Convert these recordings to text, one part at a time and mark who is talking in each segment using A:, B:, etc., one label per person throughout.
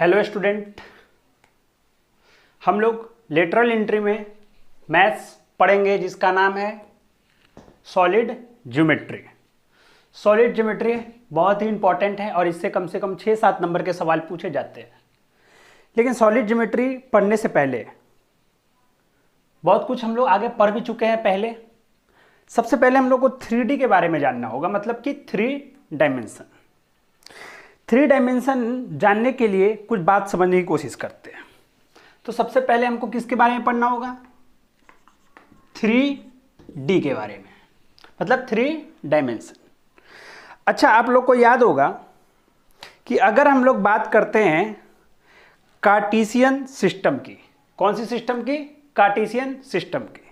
A: Hello student, हम लोग lateral entry में मैथ्स पढ़ेंगे जिसका नाम है सॉलिड ज्योमेट्री। सॉलिड ज्योमेट्री बहुत ही इंपॉर्टेंट है और इससे कम से कम 6-7 नंबर के सवाल पूछे जाते हैं। लेकिन सॉलिड ज्योमेट्री पढ़ने से पहले बहुत कुछ हम लोग आगे पढ़ भी चुके हैं। पहले सबसे पहले हम लोग को 3D के बारे में जानना होगा, मतलब कि 3 डायमेंशन। 3 डायमेंशन जानने के लिए कुछ बात समझने की कोशिश करते हैं। तो सबसे पहले हमको किसके बारे में पढ़ना होगा? 3D के बारे में, मतलब 3 डायमेंशन। अच्छा, आप लोग को याद होगा कि अगर हम लोग बात करते हैं कार्टेशियन सिस्टम की, कौन सी सिस्टम की? कार्टेशियन सिस्टम की।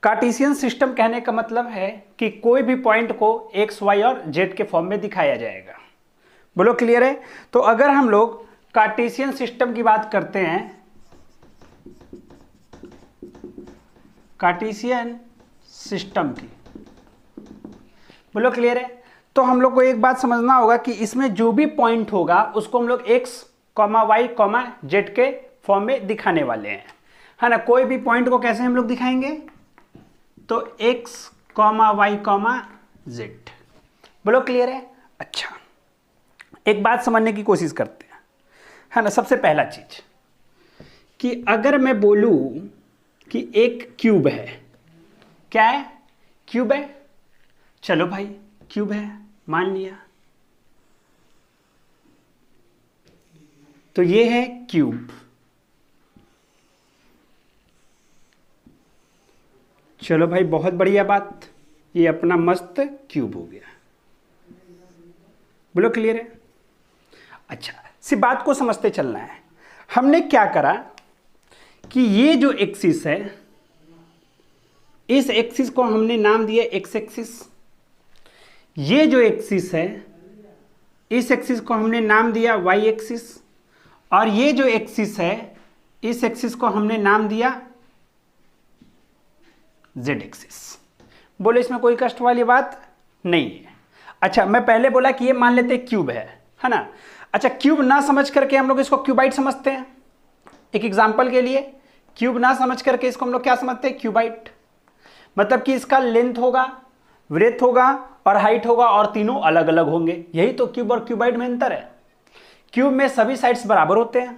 A: कार्टेशियन सिस्टम कहने का मतलब है कि कोई भी पॉइंट को एक्स, वाई और जेड के फॉर्म में दिखाया जाएगा। बोलो क्लियर है? तो अगर हम लोग कार्टेशियन सिस्टम की बात करते हैं, कार्टेशियन सिस्टम की, बोलो क्लियर है? तो हम लोग को एक बात समझना होगा कि इसमें जो भी पॉइंट होगा उसको हम लोग एक्स, वाई, जेड के फॉर्म में दिखाने वाले हैं, है ना। कोई भी पॉइंट को कैसे हम लोग दिखाएंगे? तो एक्स, वाई, जेड। बोलो क्लियर है? अच्छा, एक बात समझने की कोशिश करते हैं, है ना। सबसे पहला चीज कि अगर मैं बोलूं कि एक क्यूब है, क्या है? क्यूब है। चलो भाई, क्यूब है, मान लिया। तो ये है क्यूब। चलो भाई, बहुत बढ़िया बात, ये अपना मस्त क्यूब हो गया। बोलो क्लियर है? अच्छा, सिर्फ बात को समझते चलना है। हमने क्या करा कि ये जो एक्सिस है, इस एक्सिस को हमने नाम दिया एक्स एक्सिस। ये जो एक्सिस है, इस एक्सिस को हमने नाम दिया वाई एक्सिस। और ये जो एक्सिस है, इस एक्सिस को हमने नाम दिया जेड एक्सिस। बोलो, इसमें कोई कष्ट वाली बात नहीं है। अच्छा, मैं पहले बोला कि ये मान लेते क्यूब है ना। अच्छा, क्यूब ना समझ करके हम लोग इसको क्यूबाइट समझते हैं। एक एग्जांपल के लिए, क्यूब ना समझ करके इसको हम लोग क्या समझते हैं? क्यूबाइट। मतलब कि इसका लेंथ होगा, ब्रेथ होगा और हाइट होगा और तीनों अलग अलग होंगे। यही तो क्यूब और क्यूबाइट में अंतर है। क्यूब में सभी साइड्स बराबर होते हैं,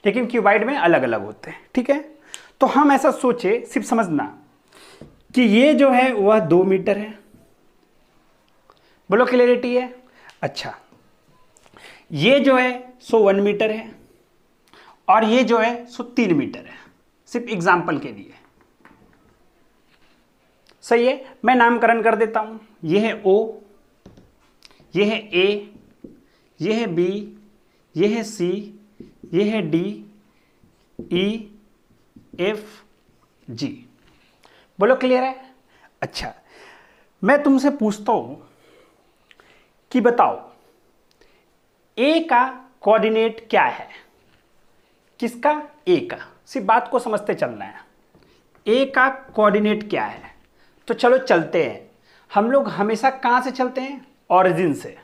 A: लेकिन क्यूबाइट में अलग अलग होते हैं। ठीक है, तो हम ऐसा सोचे, सिर्फ समझना कि ये जो है वह 2 मीटर है। बोलो क्लियरिटी है? अच्छा, ये जो है सो 1 मीटर है और ये जो है सो 3 मीटर है। सिर्फ एग्जाम्पल के लिए, सही है। मैं नामकरण कर देता हूं। ये है O, ये है A, ये है B, ये है C, ये है D, E, F, G। बोलो क्लियर है? अच्छा, मैं तुमसे पूछता हूं कि बताओ A का कोऑर्डिनेट क्या है? किसका? A का। सिर्फ बात को समझते चलना है। A का कोऑर्डिनेट क्या है? तो चलो चलते हैं। हम लोग हमेशा कहां से चलते हैं? ऑरिजिन से।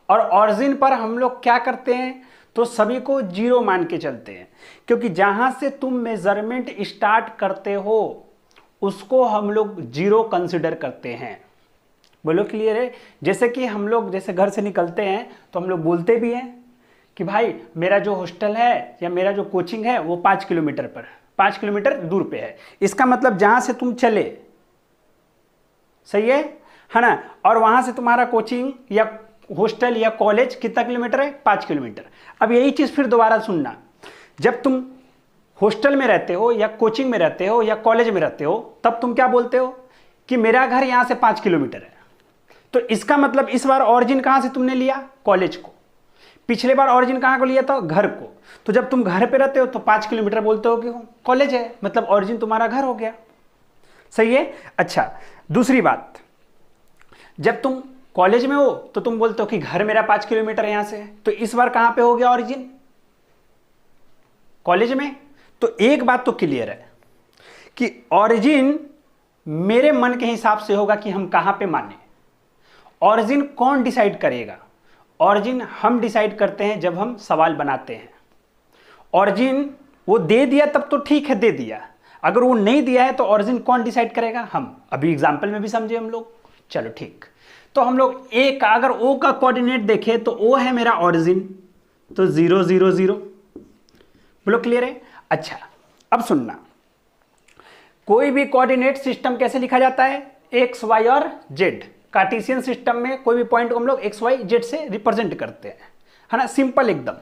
A: और ऑरिजिन पर हम लोग क्या करते हैं? तो सभी को 0 मान के चलते हैं, क्योंकि जहां से तुम मेजरमेंट स्टार्ट करते हो उसको हम लोग 0 कंसिडर करते हैं। बोलो क्लियर है? जैसे कि हम लोग जैसे घर से निकलते हैं तो हम लोग बोलते भी हैं कि भाई मेरा जो हॉस्टल है या मेरा जो कोचिंग है वो 5 किलोमीटर दूर पे है। इसका मतलब जहां से तुम चले, सही है ना। और वहां से तुम्हारा कोचिंग या हॉस्टल या कॉलेज कितना किलोमीटर है? 5 किलोमीटर। अब यही चीज फिर दोबारा सुनना, जब तुम हॉस्टल में रहते हो या कोचिंग में रहते हो या कॉलेज में रहते हो, तब तुम क्या बोलते हो कि मेरा घर यहां से 5 किलोमीटर है। तो इसका मतलब इस बार ऑरिजिन कहां से तुमने लिया? कॉलेज को। पिछले बार ऑरिजिन कहां को लिया था? घर को। तो जब तुम घर पे रहते हो तो 5 किलोमीटर बोलते हो कि कॉलेज है, मतलब ऑरिजिन तुम्हारा घर हो गया। सही है? अच्छा, दूसरी बात, जब तुम कॉलेज में हो तो तुम बोलते हो कि घर मेरा 5 किलोमीटर यहां से है। तो इस बार कहां पे हो गया ऑरिजिन? कॉलेज में। तो एक बात तो क्लियर है कि ऑरिजिन मेरे मन के हिसाब से होगा कि हम कहां पे माने। ऑरिजिन कौन डिसाइड करेगा? ऑरिजिन हम डिसाइड करते हैं जब हम सवाल बनाते हैं। ऑरिजिन वो दे दिया तब तो ठीक है, दे दिया। अगर वो नहीं दिया है तो ऑरिजिन कौन डिसाइड करेगा? हम। अभी एग्जाम्पल में भी समझे हम लोग। चलो ठीक, तो हम लोग ए का, अगर ओ का कोऑर्डिनेट देखें तो ओ है मेरा ऑरिजिन, तो 0 0 0। बोलो क्लियर है? अच्छा अब सुनना, कोई भी कोऑर्डिनेट सिस्टम कैसे लिखा जाता है? एक्स वाई और जेड। कार्टेशियन सिस्टम में कोई भी पॉइंट को हम लोग एक्स वाई जेड से रिप्रेजेंट करते हैं, है ना, सिंपल एकदम।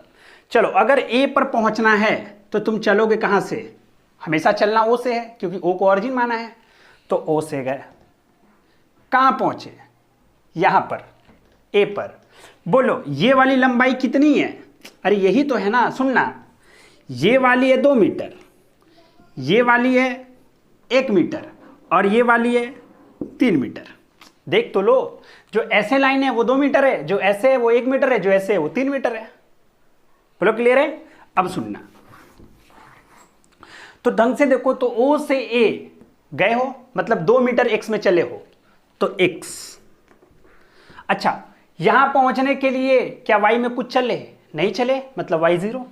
A: चलो अगर ए पर पहुंचना है तो तुम चलोगे कहां से? हमेशा चलना ओ से है, क्योंकि ओ को ऑरिजिन माना है। तो ओ से गए, कहां पहुंचे? यहां पर, ए पर। बोलो ये वाली लंबाई कितनी है? अरे यही तो है ना, सुनना, ये वाली है 2 मीटर, ये वाली है 1 मीटर और ये वाली है 3 मीटर। देख तो लो, जो ऐसे लाइन है वो 2 मीटर है, जो ऐसे है वो 1 मीटर है, जो ऐसे है वो 3 मीटर है। बोलो क्लियर है? अब सुनना, तो ढंग से देखो, तो ओ से ए गए हो, मतलब 2 मीटर एक्स में चले हो, तो एक्स। अच्छा यहां पहुंचने के लिए क्या वाई में कुछ चले? नहीं चले, मतलब वाई 0।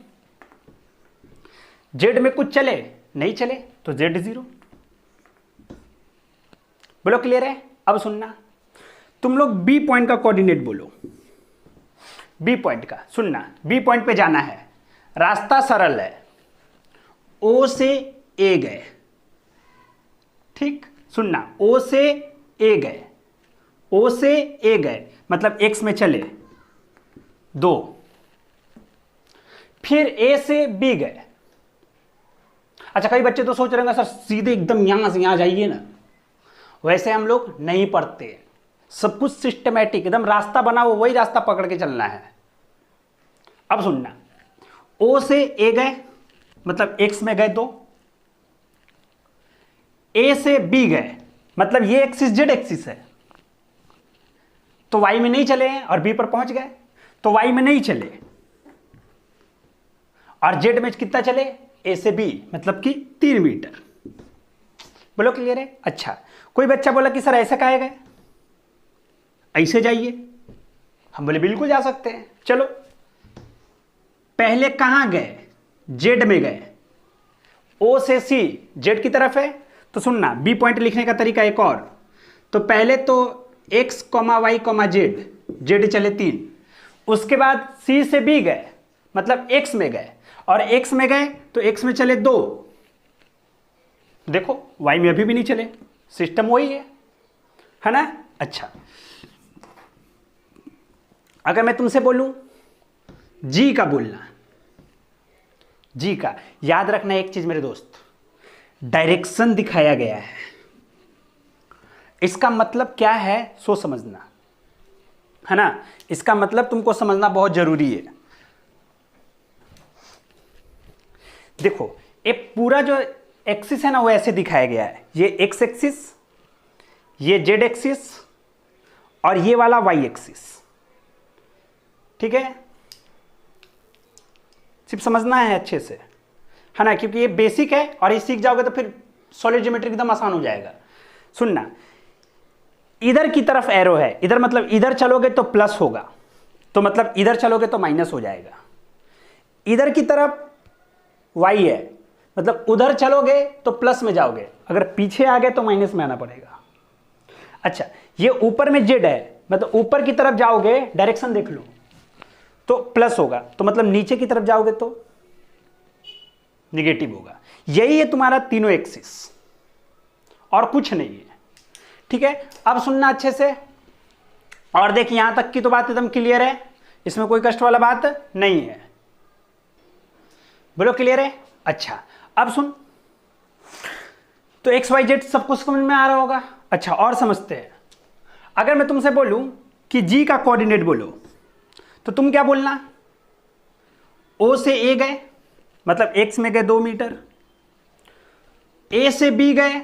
A: जेड में कुछ चले? नहीं चले, तो जेड 0। बोलो क्लियर है? अब सुनना, तुम लोग बी पॉइंट का कोऑर्डिनेट बोलो। बी पॉइंट का सुनना, बी पॉइंट पे जाना है, रास्ता सरल है, ओ से ए गए। ठीक, सुनना, ओ से ए गए, ओ से ए गए मतलब एक्स में चले 2, फिर ए से बी गए। अच्छा कई बच्चे तो सोच रहे होंगे सर सीधे एकदम यहां से यहां जाइए ना, वैसे हम लोग नहीं पढ़ते, सब कुछ सिस्टमैटिक, एकदम रास्ता बना हो वही रास्ता पकड़ के चलना है। अब सुनना, ओ से ए गए मतलब एक्स में गए 2, ए से बी गए मतलब ये एक्सिस जेड एक्सिस है, तो वाई में नहीं चले हैं और बी पर पहुंच गए, तो वाई में नहीं चले और जेड में कितना चले? ए से बी मतलब कि 3 मीटर। बोलो क्लियर है? अच्छा कोई बच्चा बोला कि सर ऐसे काहे गए, ऐसे जाइए। हम बोले बिल्कुल जा सकते हैं। चलो पहले कहां गए? जेड में गए, ओ से सी जेड की तरफ है, तो सुनना बी पॉइंट लिखने का तरीका एक और, तो पहले तो X comma Y comma Z, Z चले 3, उसके बाद सी से बी गए मतलब एक्स में गए, और एक्स में गए तो एक्स में चले 2, देखो वाई में अभी भी नहीं चले, सिस्टम वही है ना। अच्छा अगर मैं तुमसे बोलूं जी का बोलना, जी का याद रखना एक चीज मेरे दोस्त, डायरेक्शन दिखाया गया है, इसका मतलब क्या है सो समझना, है ना, इसका मतलब तुमको समझना बहुत जरूरी है। देखो ये पूरा जो एक्सिस है ना वो ऐसे दिखाया गया है, ये एक्स एक्सिस, ये जेड एक्सिस और ये वाला वाई एक्सिस, ठीक है, सिर्फ समझना है अच्छे से, है ना, क्योंकि ये बेसिक है और ये सीख जाओगे तो फिर सॉलिड ज्योमेट्री एकदम आसान हो जाएगा। सुनना, इधर की तरफ एरो है, इधर मतलब इधर चलोगे तो प्लस होगा, तो मतलब इधर चलोगे तो माइनस हो जाएगा। इधर की तरफ y है मतलब उधर चलोगे तो प्लस में जाओगे, अगर पीछे आ गए तो माइनस में आना पड़ेगा। अच्छा ये ऊपर में z है मतलब ऊपर की तरफ जाओगे, डायरेक्शन देख लो, तो प्लस होगा, तो मतलब नीचे की तरफ जाओगे तो निगेटिव होगा। यही है तुम्हारा तीनों एक्सिस और कुछ नहीं है, ठीक है। अब सुनना अच्छे से और देख, यहां तक की तो बात एकदम क्लियर है, इसमें कोई कष्ट वाला बात नहीं है, बोलो क्लियर है। अच्छा अब सुन, तो एक्स वाई जेड सब कुछ समझ में आ रहा होगा। अच्छा और समझते हैं, अगर मैं तुमसे बोलूं कि जी का कोऑर्डिनेट बोलो तो तुम क्या बोलना? ओ से ए गए मतलब एक्स में गए 2 मीटर, ए से बी गए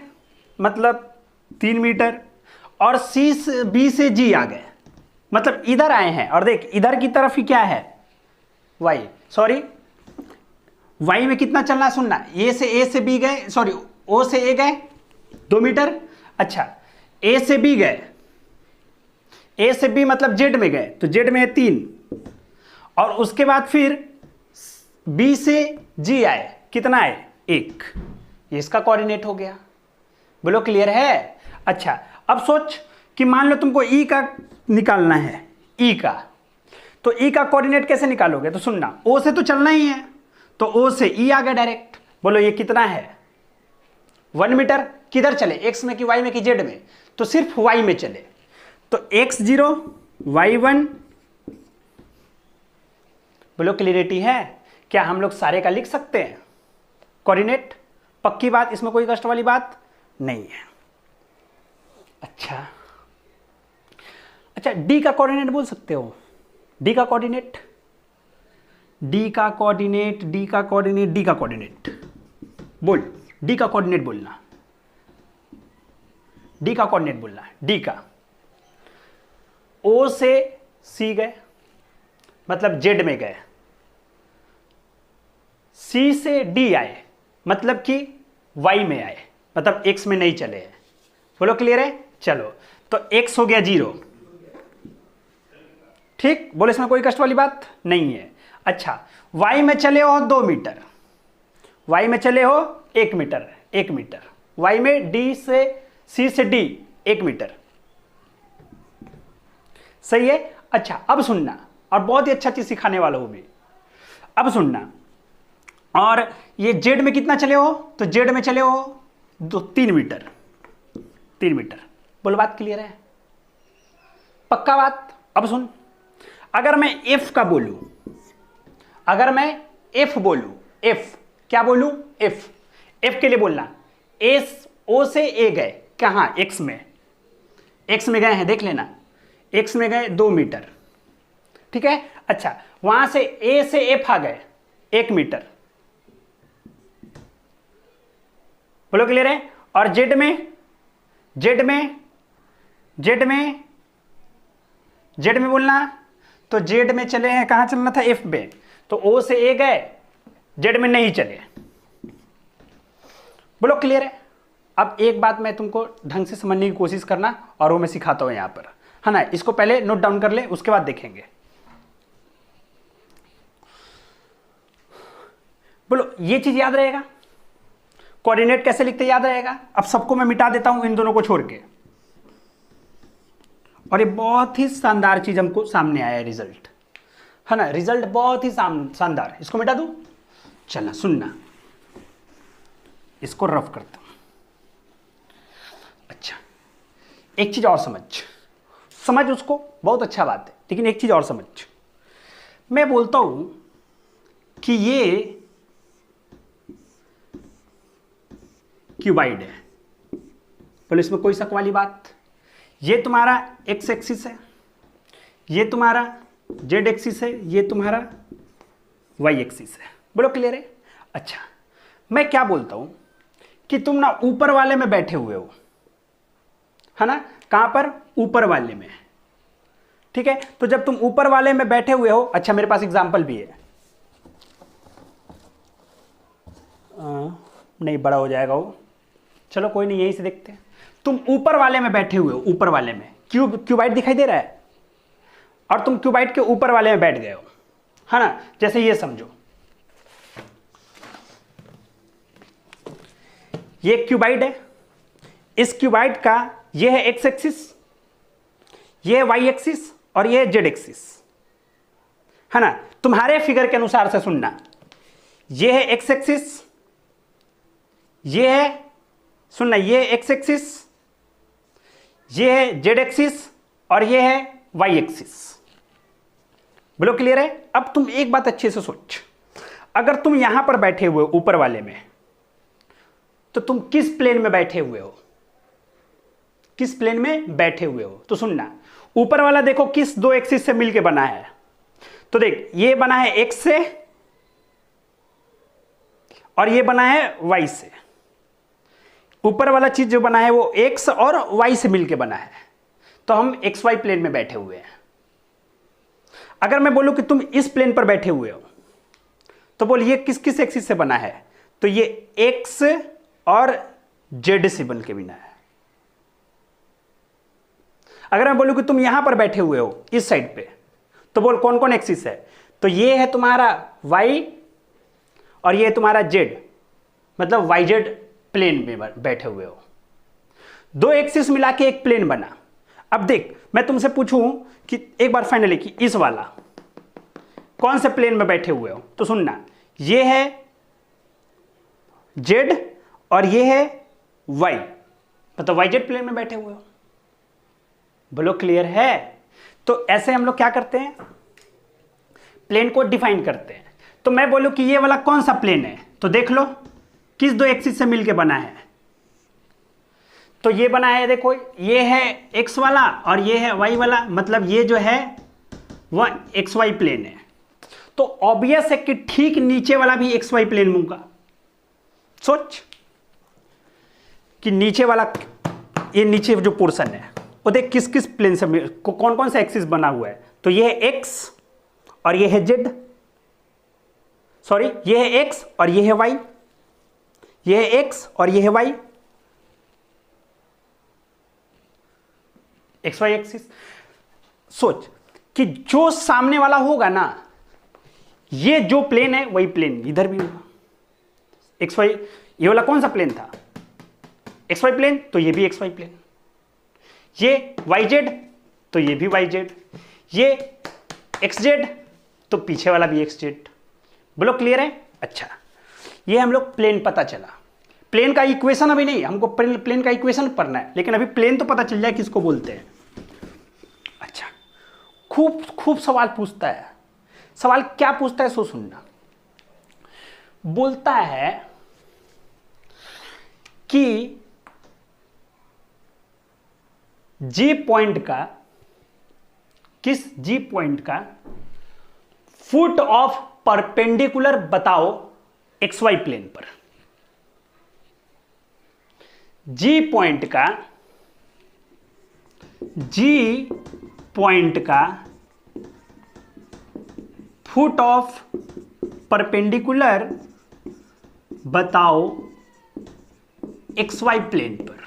A: मतलब 3 मीटर, और सी से बी से जी आ गए मतलब इधर आए हैं, और देख इधर की तरफ ही क्या है? वाई, सॉरी वाई में कितना चलना है सुनना, ए से बी गए, सॉरी ओ से ए गए 2 मीटर, अच्छा ए से बी गए, ए से बी मतलब जेड में गए तो जेड में है 3, और उसके बाद फिर B से G आए, कितना है 1, ये इसका कोऑर्डिनेट हो गया। बोलो क्लियर है। अच्छा अब सोच कि मान लो तुमको E का निकालना है, E का, तो E का कोऑर्डिनेट कैसे निकालोगे? तो सुनना, O से तो चलना ही है, तो O से E आ गया डायरेक्ट। बोलो ये कितना है 1 मीटर। किधर चले, x में कि y में कि z में? तो सिर्फ y में चले, तो x0 y1। बोलो क्लियरिटी है। क्या हम लोग सारे का लिख सकते हैं कोऑर्डिनेट? पक्की बात, इसमें कोई कष्ट वाली बात नहीं है। अच्छा d का कोऑर्डिनेट बोल सकते हो? d का कोऑर्डिनेट, d का कोऑर्डिनेट, d का कोऑर्डिनेट, d का कोऑर्डिनेट बोल, d का कोऑर्डिनेट बोलना, d का कोऑर्डिनेट बोलना। d का O से C गए, मतलब Z में गए, C से D आए, मतलब कि Y में आए, मतलब X में नहीं चले हैं। बोलो क्लियर है। चलो तो X हो गया 0, ठीक। बोलो इसमें कोई कष्ट वाली बात नहीं है। अच्छा Y में चले हो 2 मीटर, Y में चले हो 1 मीटर, 1 मीटर, Y में D से C से D 1 मीटर, सही है। अच्छा अब सुनना, और बहुत ही अच्छा चीज सिखाने वाला हूं मैं। अब सुनना, और ये Z में कितना चले हो? तो Z में चले हो 3 मीटर, 3 मीटर। बोलो बात क्लियर है, पक्का बात। अब सुन, अगर मैं F का बोलूं, अगर मैं F बोलूं, F क्या बोलूं? F के लिए बोलना, O से A गए कहां? X में, X में गए हैं, देख लेना, X में गए 2 मीटर, ठीक है। अच्छा वहां से A से F आ गए 1 मीटर। बोलो क्लियर है। और Z में बोलना, तो Z में चले हैं, कहां चलना था? F में, तो O से A गए, Z में नहीं चले। बोलो क्लियर है। अब एक बात मैं तुमको ढंग से समझने की कोशिश करना, और वो मैं सिखाता हूं यहां पर, है ना। इसको पहले नोट डाउन कर ले, उसके बाद देखेंगे। बोलो ये चीज याद रहेगा, कोऑर्डिनेट कैसे लिखते याद रहेगा। अब सबको मैं मिटा देता हूं इन दोनों को छोड़ के, और ये बहुत ही शानदार चीज हमको सामने आया है, रिजल्ट, है ना। रिजल्ट बहुत ही शानदार। इसको मिटा दूं? चलना सुनना, इसको रफ करता हूं। अच्छा एक चीज और समझ उसको, बहुत अच्छा बात है, लेकिन एक चीज और समझ। मैं बोलता हूं कि ये क्यूबाइड है, बोलो इसमें कोई शक वाली बात? ये तुम्हारा x एक्सिस है, ये तुम्हारा z एक्सिस है, ये तुम्हारा y एक्सिस है। बोलो क्लियर है। अच्छा मैं क्या बोलता हूं कि तुम ना ऊपर वाले में बैठे हुए हो, है ना। कहां पर? ऊपर वाले में, ठीक है। तो जब तुम ऊपर वाले में बैठे हुए हो, अच्छा मेरे पास एग्जांपल भी है, नहीं बड़ा हो जाएगा वो, चलो कोई नहीं, यहीं से देखते हैं। तुम ऊपर वाले में बैठे हुए हो, ऊपर वाले में क्यूबाइड दिखाई दे रहा है, और तुम क्यूबाइड के ऊपर वाले में बैठ गए हो, है ना। जैसे ये समझो, ये क्यूबाइड है, इस क्यूबाइड का ये है एक्स एक्सिस, ये है वाई एक्सिस, और ये है जेड एक्सिस, है ना। तुम्हारे फिगर के अनुसार से सुनना, ये है एक्स एक्सिस, ये है, सुनना, ये है एक्स एक्सिस, ये है जेड एक्सिस, और ये है वाई एक्सिस। बोलो क्लियर है। अब तुम एक बात अच्छे से सोच, अगर तुम यहां पर बैठे हुए हो ऊपर वाले में, तो तुम किस प्लेन में बैठे हुए हो? किस प्लेन में बैठे हुए हो? तो सुनना, ऊपर वाला देखो किस 2 एक्सिस से मिलके बना है। तो देख, ये बना है एक्स से, और ये बना है वाई से। ऊपर वाला चीज जो बना है वो एक्स और वाई से मिलके बना है, तो हम एक्स वाई प्लेन में बैठे हुए हैं। अगर मैं बोलूं कि तुम इस प्लेन पर बैठे हुए हो, तो बोल ये किस किस एक्सिस से बना है? तो ये एक्स और जेड से बन के बना है। अगर मैं बोलूं कि तुम यहां पर बैठे हुए हो इस साइड पे, तो बोल कौन कौन एक्सिस है? तो ये है तुम्हारा y और ये है तुम्हारा z, मतलब yz प्लेन में बैठे हुए हो। दो एक्सिस मिला के एक प्लेन बना। अब देख मैं तुमसे पूछूं कि एक बार फाइनली कि इस वाला कौन से प्लेन में बैठे हुए हो, तो सुनना, ये है z और ये है y, मतलब yz प्लेन में बैठे हुए हो। बोलो क्लियर है? तो ऐसे हम लोग क्या करते हैं, प्लेन को डिफाइन करते हैं। तो मैं बोलूं कि ये वाला कौन सा प्लेन है, तो देख लो किस दो एक्सिस से मिलके बना है। तो ये बना है, देखो ये है x वाला और ये है y वाला, मतलब ये जो है वह xy प्लेन है। तो ऑब्वियस है कि ठीक नीचे वाला भी xy प्लेन होगा। सोच कि नीचे वाला, ये नीचे जो पोर्शन है वो देख किस किस प्लेन से कौन कौन सा एक्सिस बना हुआ है। तो ये है x और ये है z, सॉरी ये है x और ये है y, ये है x और ये है y, XY एक्सिस। सोच कि जो सामने वाला होगा ना, ये जो प्लेन है वही प्लेन इधर भी होगा। XY, ये वाला कौन सा प्लेन था, XY प्लेन, तो ये भी XY प्लेन। ये YZ तो ये भी YZ, ये XZ तो पीछे वाला भी XZ। बोलो क्लियर है? अच्छा, ये हम लोग प्लेन पता चला। प्लेन का इक्वेशन अभी नहीं, हमको प्लेन का इक्वेशन पढ़ना है, लेकिन अभी प्लेन तो पता चल जाए किसको बोलते हैं। अच्छा, खूब खूब सवाल पूछता है। सवाल क्या पूछता है सो सुनना। बोलता है कि जी पॉइंट का, किस जी पॉइंट का फुट ऑफ परपेंडिकुलर बताओ XY प्लेन पर। जी पॉइंट का, जी पॉइंट का फुट ऑफ परपेंडिकुलर बताओ XY प्लेन पर।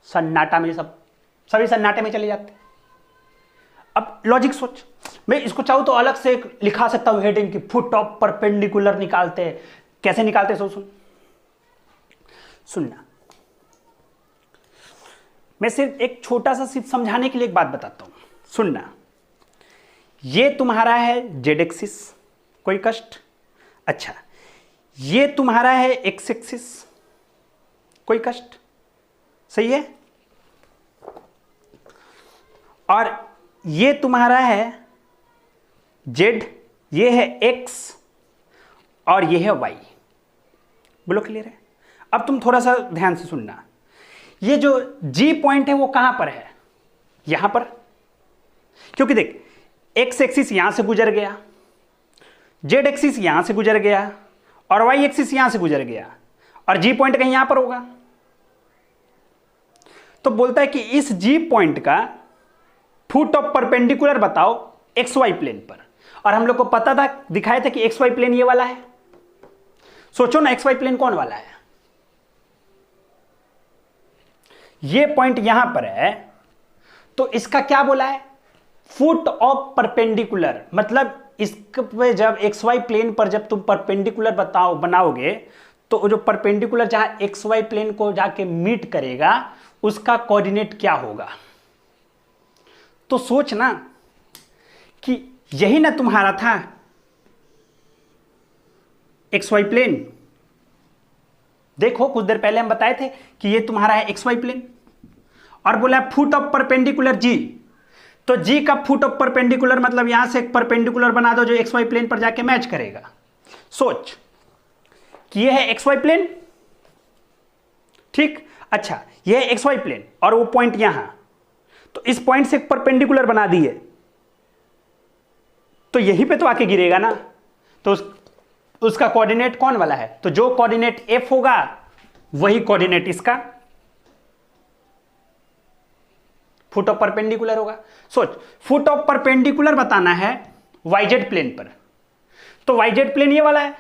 A: सन्नाटा में सभी सन्नाटे में चले जाते। अब लॉजिक सोच, मैं इसको चाहूं तो अलग से लिखा सकता हूं हेडिंग की, फुट ऑफ परपेंडिकुलर निकालते हैं। कैसे निकालते हैं सुनना। मैं सिर्फ एक छोटा सा सिर्फ समझाने के लिए एक बात बताता हूं, सुनना। ये तुम्हारा है जेड एक्सिस, कोई कष्ट? अच्छा, ये तुम्हारा है एक्स एक्सिस, कोई कष्ट? सही है। और ये तुम्हारा है जेड, ये है एक्स और ये है वाई। बोलो क्लियर है? अब तुम थोड़ा सा ध्यान से सुनना। ये जो जी पॉइंट है वो कहां पर है? यहां पर, क्योंकि देख एक्स एक्सिस यहां से गुजर गया, जेड एक्सिस यहां से गुजर गया और वाई एक्सिस यहां से गुजर गया, और जी पॉइंट कहीं यहां पर होगा। तो बोलता है कि इस जी पॉइंट का फुट ऑफ परपेंडिकुलर बताओ XY प्लेन पर। और हम लोग को पता था, दिखाया था कि XY प्लेन ये वाला है। सोचो ना XY प्लेन कौन वाला है? ये पॉइंट यहां पर है, तो इसका क्या बोला है? फुट ऑफ परपेंडिकुलर, मतलब इसके जब XY प्लेन पर जब तुम परपेंडिकुलर बनाओगे तो जो परपेंडिकुलर जहां XY प्लेन को जाके मीट करेगा उसका कोऑर्डिनेट क्या होगा। तो सोच ना कि यही ना तुम्हारा था XY प्लेन। देखो कुछ देर पहले हम बताए थे कि ये तुम्हारा है XY प्लेन, और बोला फुट ऑफ परपेंडिकुलर जी। तो जी का फुट ऑफ परपेंडिकुलर मतलब यहां से एक परपेंडिकुलर बना दो जो XY प्लेन पर जाके मैच करेगा। सोच कि ये है XY प्लेन, ठीक। अच्छा, ये है XY प्लेन और वो पॉइंट यहां, तो इस पॉइंट से एक परपेंडिकुलर बना दिए तो यहीं पे तो आके गिरेगा ना। तो उसका कोऑर्डिनेट कौन वाला है? तो जो कोऑर्डिनेट F होगा वही कोऑर्डिनेट इसका फुट ऑफ परपेंडिकुलर होगा। सोच, फुट ऑफ परपेंडिकुलर बताना है YZ प्लेन पर, तो YZ प्लेन ये वाला है,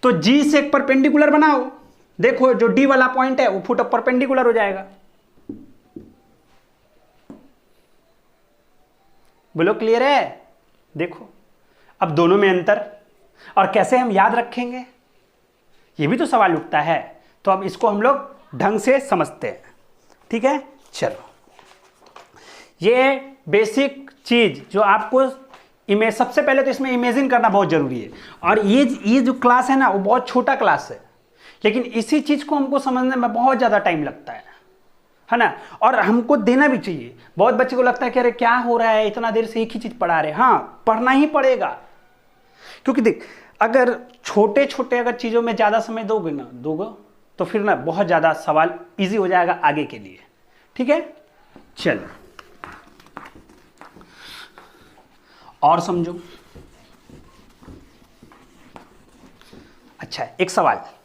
A: तो G से एक परपेंडिकुलर बनाओ। देखो जो D वाला पॉइंट है वो फुट ऑफ परपेंडिकुलर हो जाएगा। बोलो क्लियर है? देखो अब दोनों में अंतर, और कैसे हम याद रखेंगे, ये भी तो सवाल उठता है। तो अब इसको हम लोग ढंग से समझते हैं, ठीक है। चलो, ये बेसिक चीज जो आपको सबसे पहले तो इसमें इमेजिन करना बहुत जरूरी है। और ये जो क्लास है ना, वो बहुत छोटा क्लास है, लेकिन इसी चीज को हमको समझने में बहुत ज्यादा टाइम लगता है ना। और हमको देना भी चाहिए। बहुत बच्चे को लगता है कि अरे क्या हो रहा है, इतना देर से एक ही चीज पढ़ा रहे। हाँ, पढ़ना ही पड़ेगा, क्योंकि देख अगर छोटे छोटे अगर चीजों में ज्यादा समय दोगे तो फिर ना बहुत ज्यादा सवाल इजी हो जाएगा आगे के लिए, ठीक है। चलो और समझो। अच्छा, एक सवाल है,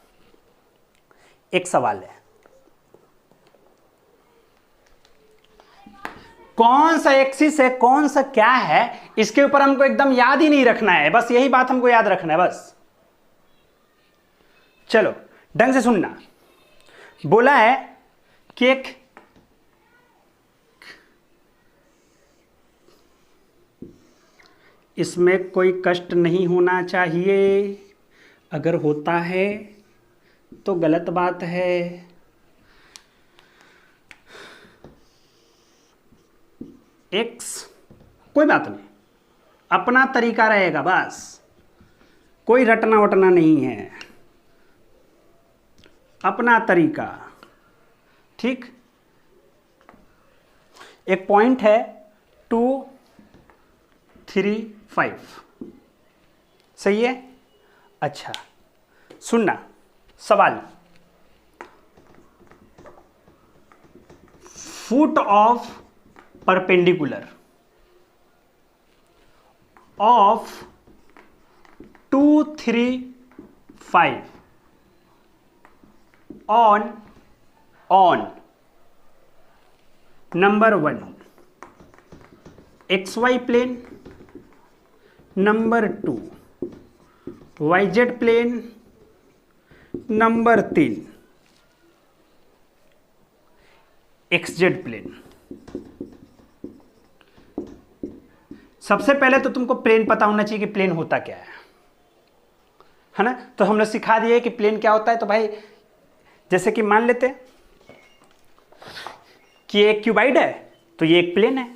A: कौन सा एक्सिस है, कौन सा क्या है, इसके ऊपर हमको एकदम याद ही नहीं रखना है, बस यही बात हमको याद रखना है बस। चलो ढंग से सुनना। बोला है कि एक इसमें कोई कष्ट नहीं होना चाहिए, अगर होता है तो गलत बात है। एक्स कोई बात नहीं, अपना तरीका रहेगा बस, कोई रटना वटना नहीं है, अपना तरीका, ठीक। एक पॉइंट है 2 3 5, सही है। अच्छा सुनना सवाल, foot of perpendicular of 2 3 5 on number 1 XY plane, number 2 YZ plane, number 3 XZ plane. सबसे पहले तो तुमको प्लेन पता होना चाहिए कि प्लेन होता क्या है ना। तो हम लोग सिखा दिए कि प्लेन क्या होता है। तो भाई जैसे कि मान लेते कि एक क्यूबाइड है, तो ये एक प्लेन है,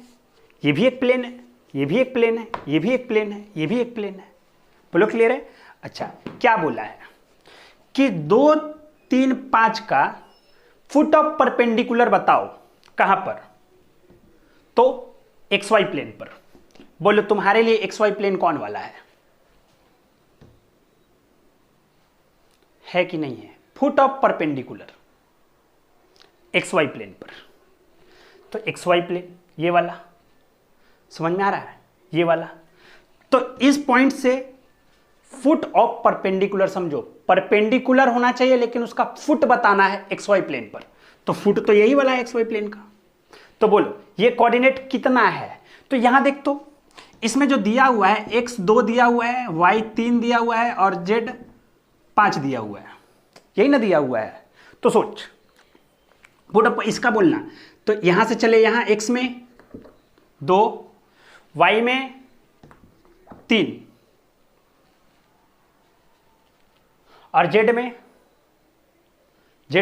A: ये भी एक प्लेन है, ये भी एक प्लेन है, ये भी एक प्लेन है, ये भी एक प्लेन है। बोलो क्लियर है। अच्छा, क्या बोला है कि 2 3 5 का फुट ऑफ परपेंडिकुलर बताओ, कहां पर, तो XY प्लेन पर। बोलो तुम्हारे लिए XY प्लेन कौन वाला है कि नहीं है, foot of perpendicular XY plane पर। तो XY प्लेन ये वाला, समझ में आ रहा है, ये वाला। तो इस पॉइंट से फुट ऑफ परपेंडिकुलर समझो, परपेंडिकुलर होना चाहिए लेकिन उसका फुट बताना है XY प्लेन पर। तो फुट तो यही वाला है XY प्लेन का। तो बोलो ये कोऑर्डिनेट कितना है। तो यहां देख, तो इसमें जो दिया हुआ है x 2 दिया हुआ है, y 3 दिया हुआ है और z 5 दिया हुआ है, यही ना दिया हुआ है। तो सोच फुट ऑफ इसका बोलना, तो यहां से चले यहां x में 2, y में 3 और z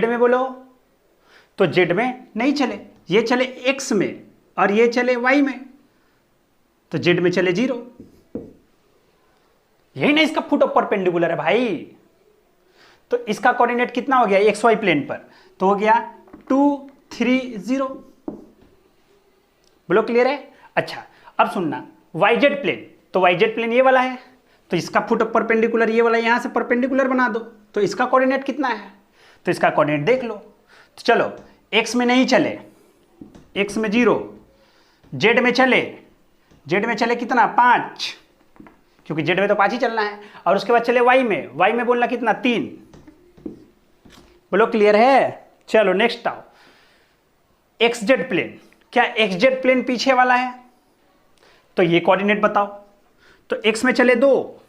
A: में बोलो, तो z में नहीं चले, ये चले x में और ये चले y में, तो z में चले 0। यही ना इसका फुट ऑफ परपेंडिकुलर है भाई। तो इसका कोऑर्डिनेट कितना हो गया XY प्लेन पर, तो हो गया 2 3 0। बोलो क्लियर है। अच्छा अब सुनना, YZ प्लेन, तो YZ प्लेन ये वाला है, तो इसका फुट ऑफ परपेंडिकुलर ये वाला, यहां से परपेंडिकुलर बना दो। तो इसका कोऑर्डिनेट कितना है, तो इसका कोऑर्डिनेट देख लो। तो चलो x में नहीं चले, x में 0, z में चले कितना 5, क्योंकि z में तो 5 ही चलना है। और उसके बाद चले y में बोलना कितना 3। बोलो क्लियर है। चलो नेक्स्ट आओ, XZ प्लेन, क्या XZ प्लेन पीछे वाला है, तो ये कोऑर्डिनेट बताओ। तो x में चले 2,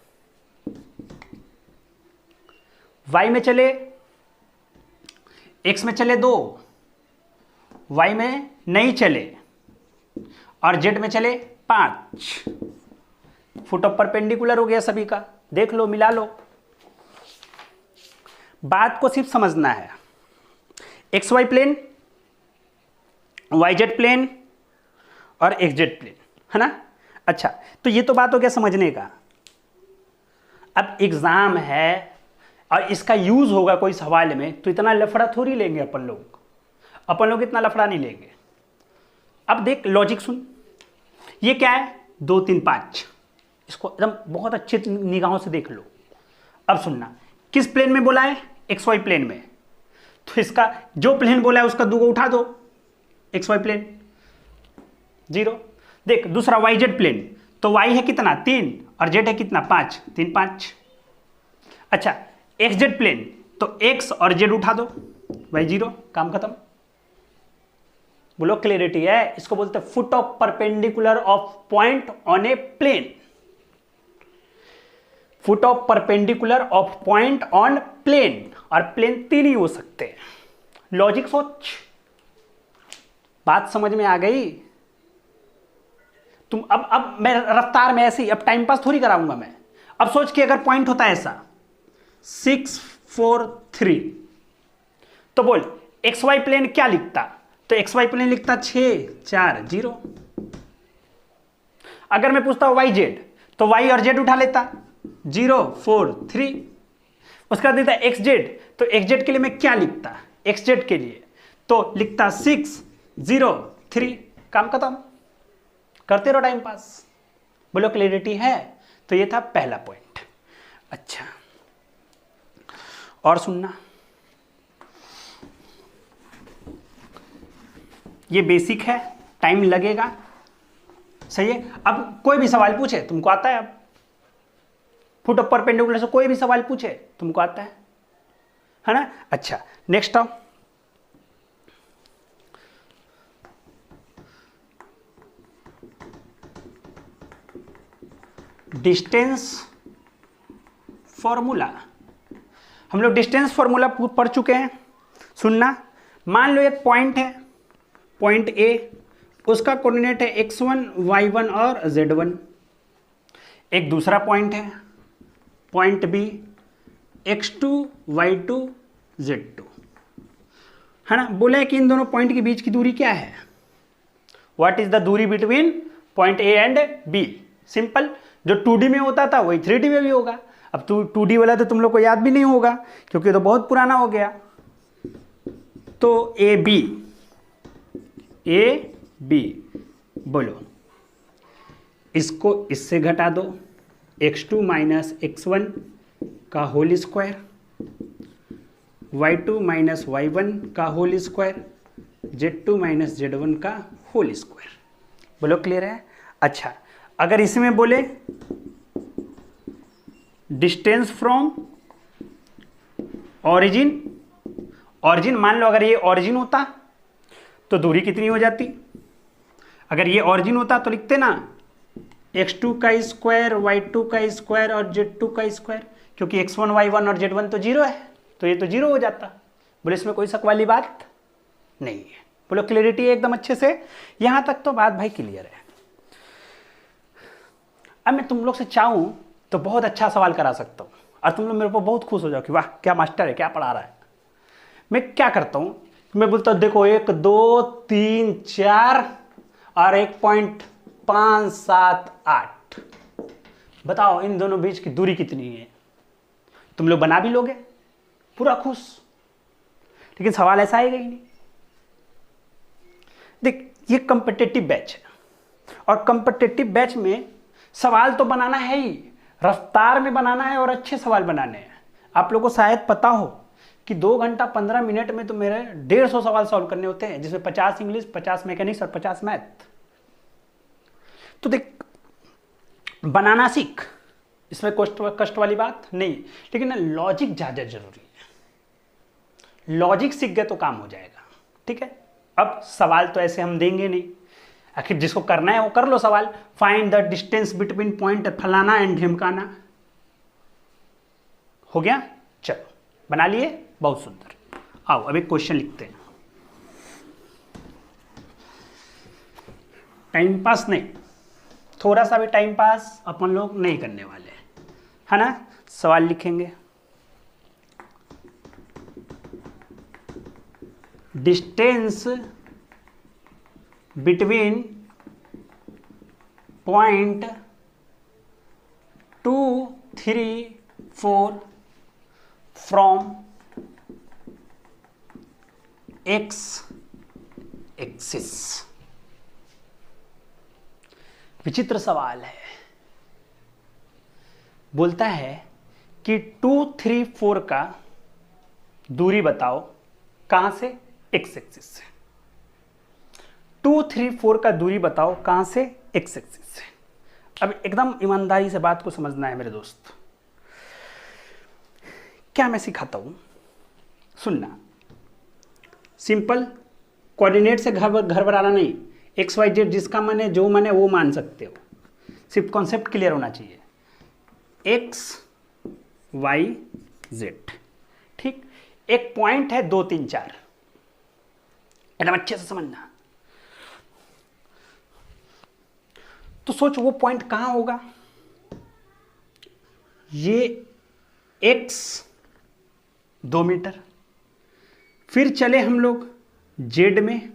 A: y में चले, x में चले 2, y में नहीं चले और z में चले 5। फुट ऑफ परपेंडिकुलर हो गया सभी का, देख लो मिला लो। बात को सिर्फ समझना है, X Y plane, Y Z plane और एक्स जेड प्लेन, है ना। अच्छा, तो ये तो बात हो गया समझने का। अब एग्जाम है और इसका यूज होगा कोई सवाल में, तो इतना लफड़ा थोड़ी लेंगे अपन लोग इतना लफड़ा नहीं लेंगे। अब देख लॉजिक सुन, ये क्या है 2 3 5, इसको एकदम बहुत अच्छे निगाहों से देख लो। अब सुनना, किस प्लेन में बोला है, एक्स वाई प्लेन में, तो इसका जो प्लेन बोला है उसका 2 को उठा दो, एक्स वाई प्लेन 0। देख दूसरा वाई जेड प्लेन, तो वाई है कितना 3 और जेड है कितना 5, 3 5। अच्छा एक्स जेड प्लेन, तो एक्स और जेड उठा दो, वाई 0, काम खत्म। बोलो क्लियरिटी है, इसको बोलते हैं foot of perpendicular of point on a plane. Foot of perpendicular of point on plane, और प्लेन 3 ही हो सकते हैं। लॉजिक सोच, बात समझ में आ गई तुम। अब मैं रफ्तार में ऐसे ही, अब टाइम पास थोड़ी कराऊंगा मैं। अब सोच के अगर पॉइंट होता है ऐसा 6 4 3, तो बोल एक्स वाई प्लेन क्या लिखता, तो एक्स वाई प्लेन लिखता 6 4 0। अगर मैं पूछता वाई जेड, तो वाई और जेड उठा लेता 0 4 3। उसके बाद देता एक्स जेड, तो एक्स जेड के लिए मैं क्या लिखता, एक्स जेड के लिए तो लिखता 6 0 3, काम खत्म। करते रहो टाइम पास। बोलो क्लियरिटी है। तो ये था पहला पॉइंट। अच्छा और सुनना, ये बेसिक है, टाइम लगेगा, सही है। अब कोई भी सवाल पूछे तुमको आता है, अब फुट ऑफ परपेंडिकुलर से कोई भी सवाल पूछे तुमको आता है ना। अच्छा नेक्स्ट आओ, डिस्टेंस फॉर्मूला। हम लोग डिस्टेंस फॉर्मूला पढ़ चुके हैं। सुनना, मान लो एक पॉइंट है, पॉइंट ए, उसका कोऑर्डिनेट है x1 y1 और z1। एक दूसरा पॉइंट है, point B, x2 y2 z2, है ना। बोला है कि इन दोनों पॉइंट के बीच की दूरी क्या है, व्हाट इज द दूरी between point A and B. Simple, जो 2D में होता था वही 3D में भी होगा। अब 2D वाला तो तुम लोग को याद भी नहीं होगा क्योंकि तो बहुत पुराना हो गया। तो ए बी बोलो, इसको इससे घटा दो, x2 माइनस x1 का whole square, y2 minus y1 का whole square, z2 minus z1 का होल स्क्वायर। बोलो क्लियर है। अच्छा अगर इसमें बोले डिस्टेंस फ्रॉम ऑरिजिन, ऑरिजिन मान लो अगर ये ऑरिजिन होता तो दूरी कितनी हो जाती, अगर ये ऑरिजिन होता तो लिखते ना x2 का स्क्वायर, y2 का स्क्वायर और z2 का स्क्वायर, क्योंकि x1 y1 और z1 तो 0 है, तो ये तो 0 हो जाता। बोले इसमें कोई शक वाली बात नहीं है। बोलो क्लियरिटी है एकदम अच्छे से, यहां तक तो बात भाई क्लियर है। अब मैं तुम लोग से चाहूं तो बहुत अच्छा सवाल करा सकता हूं और तुम लोग मेरे को बहुत खुश हो जाओ कि वाह क्या मास्टर है, क्या पढ़ा रहा है। मैं क्या करता हूं, मैं बोलता हूं देखो 1 2 3 4 और 1.578, बताओ इन दोनों बीच की दूरी कितनी है। तुम लोग बना भी लोगे पूरा खुश, लेकिन सवाल ऐसा आएगा ही नहीं। देख ये कॉम्पिटिटिव बैच है और कॉम्पिटिटिव बैच में सवाल तो बनाना है ही, रफ्तार में बनाना है और अच्छे सवाल बनाने हैं। आप लोगों को शायद पता हो कि 2 घंटा 15 मिनट में तो मेरे 150 सवाल सॉल्व करने होते हैं, जिसमें 50 इंग्लिश, 50 मैकेनिक्स और 50 मैथ। तो देख बनाना सीख, इसमें कष्ट वाली बात नहीं, लेकिन लॉजिक ज्यादा जरूरी है। लॉजिक सीख गए तो काम हो जाएगा, ठीक है। अब सवाल तो ऐसे हम देंगे नहीं, आखिर जिसको करना है वो कर लो सवाल। Find the distance between point फलाना एंड ढिमकाना, हो गया। चलो बना लिए, बहुत सुंदर। आओ अब एक क्वेश्चन लिखते हैं, टाइम पास नहीं, थोड़ा सा भी टाइम पास अपन लोग नहीं करने वाले, है ना। सवाल लिखेंगे, distance between point 2, 3, 4 from x axis. विचित्र सवाल है, बोलता है कि 2, 3, 4 का दूरी बताओ, कहां से, एक्स एक्सिस से। 2, 3, 4 का दूरी बताओ कहां से, एक्स एक्सिस से। अब एकदम ईमानदारी से बात को समझना है मेरे दोस्त। क्या मैं सिखाता हूं, सुनना। सिंपल, कोऑर्डिनेट से घर बनाना नहीं, एक्स वाई जेड जिसका मन है, जो मन है वो मान सकते हो, सिर्फ कॉन्सेप्ट क्लियर होना चाहिए। एक्स वाई जेड, ठीक। एक पॉइंट है 2, 3, 4, एकदम अच्छे से समझना। तो सोच वो पॉइंट कहां होगा। ये x 2 मीटर, फिर चले हम लोग z में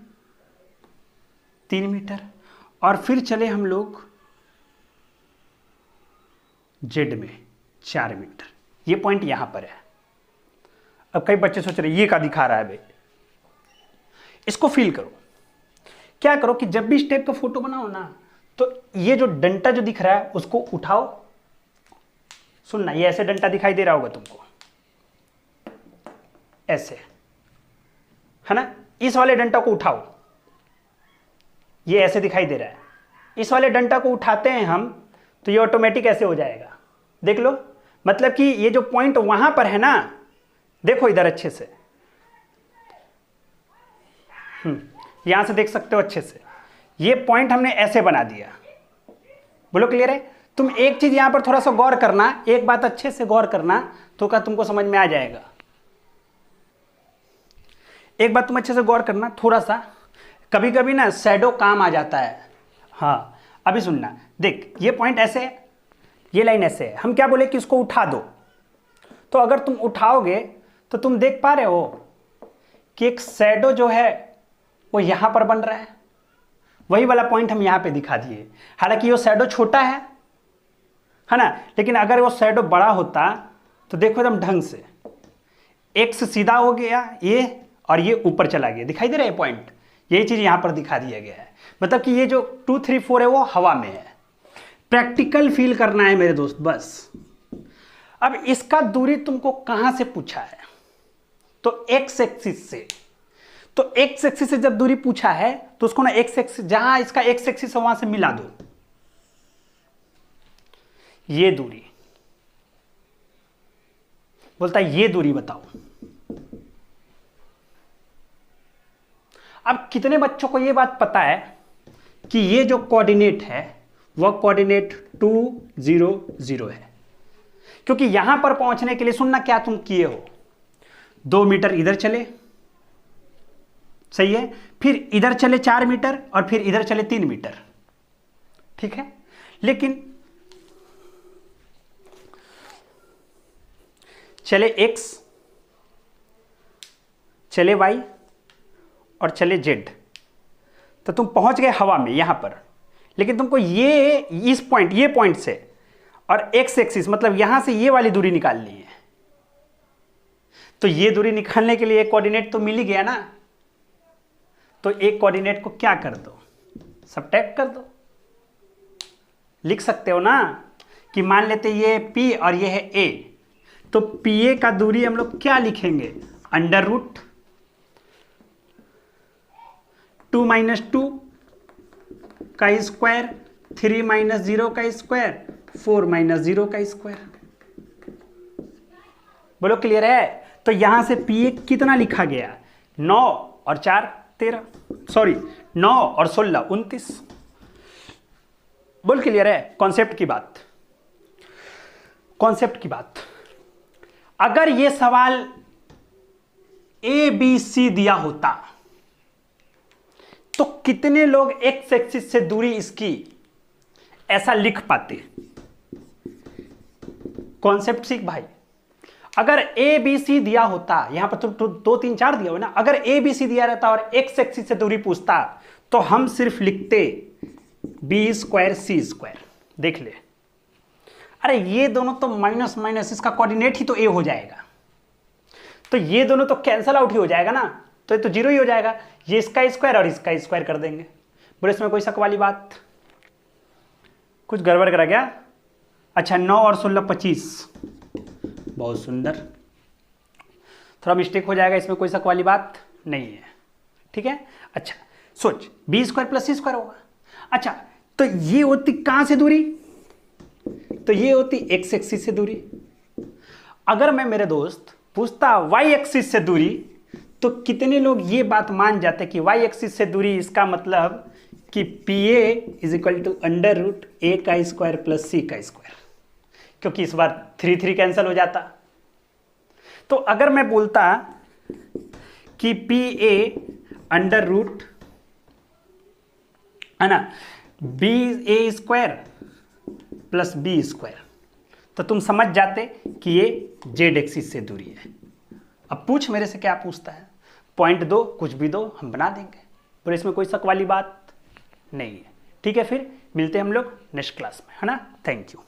A: 3 मीटर, और फिर चले हम लोग z में 4 मीटर। ये पॉइंट यहां पर है। अब कई बच्चे सोच रहे ये क्या दिखा रहा है भाई, इसको फील करो। क्या करो कि जब भी इस टाइप का फोटो बनाओ ना, तो ये जो डंटा जो दिख रहा है उसको उठाओ। सुनना, ये ऐसे डंटा दिखाई दे रहा होगा तुमको, ऐसे, है ना। इस वाले डंटा को उठाओ, ये ऐसे दिखाई दे रहा है। इस वाले डंटा को उठाते हैं हम, तो ये ऑटोमेटिक ऐसे हो जाएगा। देख लो, मतलब कि ये जो पॉइंट वहां पर है ना, देखो इधर अच्छे से, यहां से देख सकते हो अच्छे से। ये पॉइंट हमने ऐसे बना दिया। बोलो क्लियर है। तुम एक चीज यहां पर थोड़ा सा गौर करना, एक बात अच्छे से गौर करना, तो क्या तुमको समझ में आ जाएगा। एक बात तुम अच्छे से गौर करना थोड़ा सा, कभी कभी ना शैडो काम आ जाता है। हाँ, अभी सुनना, देख ये पॉइंट ऐसे है, ये लाइन ऐसे है। हम क्या बोले कि इसको उठा दो, तो अगर तुम उठाओगे तो तुम देख पा रहे हो कि एक शैडो जो है वो यहां पर बन रहा है। वही वाला पॉइंट हम यहां पे दिखा दिए। हालांकि वो शैडो छोटा है ना, लेकिन अगर वो शैडो बड़ा होता तो देखो एकदम ढंग से एक्स सीधा हो गया ये, और ये ऊपर चला गया। दिखाई दे रहा है पॉइंट, यही चीज यहां पर दिखा दिया गया है। मतलब कि ये जो 2, 3, 4 है वो हवा में है। प्रैक्टिकल फील करना है मेरे दोस्त, बस। अब इसका दूरी तुमको कहां से पूछा है, तो एक्स एक्सिस से। तो एक्स एक्सिस से जब दूरी पूछा है तो उसको ना एक्स एक्सिस, जहां इसका एक्स एक्सिस है वहां से मिला दो, ये दूरी। बोलता है ये दूरी बताओ। अब कितने बच्चों को ये बात पता है कि ये जो कोऑर्डिनेट है वह कोऑर्डिनेट 2, 0, 0 है। क्योंकि यहां पर पहुंचने के लिए सुनना क्या तुम किए हो, 2 मीटर इधर चले, सही है, फिर इधर चले 4 मीटर, और फिर इधर चले 3 मीटर, ठीक है। लेकिन चले x, चले y और चले z, तो तुम पहुंच गए हवा में यहां पर। लेकिन तुमको ये इस पॉइंट, ये पॉइंट से और x एक्सिस, मतलब यहां से ये वाली दूरी निकालनी है। तो ये दूरी निकालने के लिए एक कोऑर्डिनेट तो मिल ही गया ना, तो एक कोऑर्डिनेट को क्या कर दो, सबट्रैक्ट कर दो। लिख सकते हो ना कि मान लेते ये P और ये है A, तो PA का दूरी हम लोग क्या लिखेंगे, अंडर रूट 2 - 2 का स्क्वायर, 3 - 0 का स्क्वायर, 4 - 0 का स्क्वायर। बोलो क्लियर है। तो यहां से PA कितना लिखा गया, 9 और 4 13, सॉरी 9 और 16 29। बोल क्लियर है। कॉन्सेप्ट की बात, कॉन्सेप्ट की बात। अगर यह सवाल ABC दिया होता तो कितने लोग एक्स एक्सिस से दूरी इसकी ऐसा लिख पाते। कॉन्सेप्ट सीख भाई। अगर ए बी सी दिया होता, यहां पर तो 2 3 4 दिया हो ना, अगर ए बी सी दिया रहता और एक्स एक्सिस से दूरी पूछता तो हम सिर्फ लिखते बी स्क्वायर सी स्क्वायर। देख ले, अरे ये दोनों तो माइनस माइनस, इसका कोऑर्डिनेट ही तो ए हो जाएगा, तो ये दोनों तो कैंसल आउट ही हो जाएगा ना, तो ये तो 0 ही हो जाएगा। ये इसका स्क्वायर और इसका स्क्वायर कर देंगे। बोले इसमें कोई शक वाली बात? कुछ गड़बड़ करा क्या? अच्छा 9 और 16 25, बहुत सुंदर। थोड़ा मिस्टेक हो जाएगा, इसमें कोई शक वाली बात नहीं है, ठीक है। अच्छा सोच, बी स्क्वायर प्लस सी स्क्वायर होगा। अच्छा तो ये होती कहां से दूरी? तो ये होती एक्स एक्सिस से दूरी। अगर मैं मेरे दोस्त पूछता वाई एक्सिस से दूरी, तो कितने लोग ये बात मान जाते कि वाई एक्सिस से दूरी, इसका मतलब कि P A is equal to under root A का स्क्वायर प्लस सी का स्क्वायर, क्योंकि इस बार 3 3 कैंसिल हो जाता। तो अगर मैं बोलता कि पी ए अंडर रूट है ना बी ए स्क्वायर प्लस बी स्क्वायर, तो तुम समझ जाते कि ये जेड एक्सिस से दूरी है। अब पूछ मेरे से क्या पूछता है, पॉइंट दो, कुछ भी दो, हम बना देंगे, पर इसमें कोई शक वाली बात नहीं है, ठीक है। फिर मिलते हैं हम लोग नेक्स्ट क्लास में, है ना। Thank you.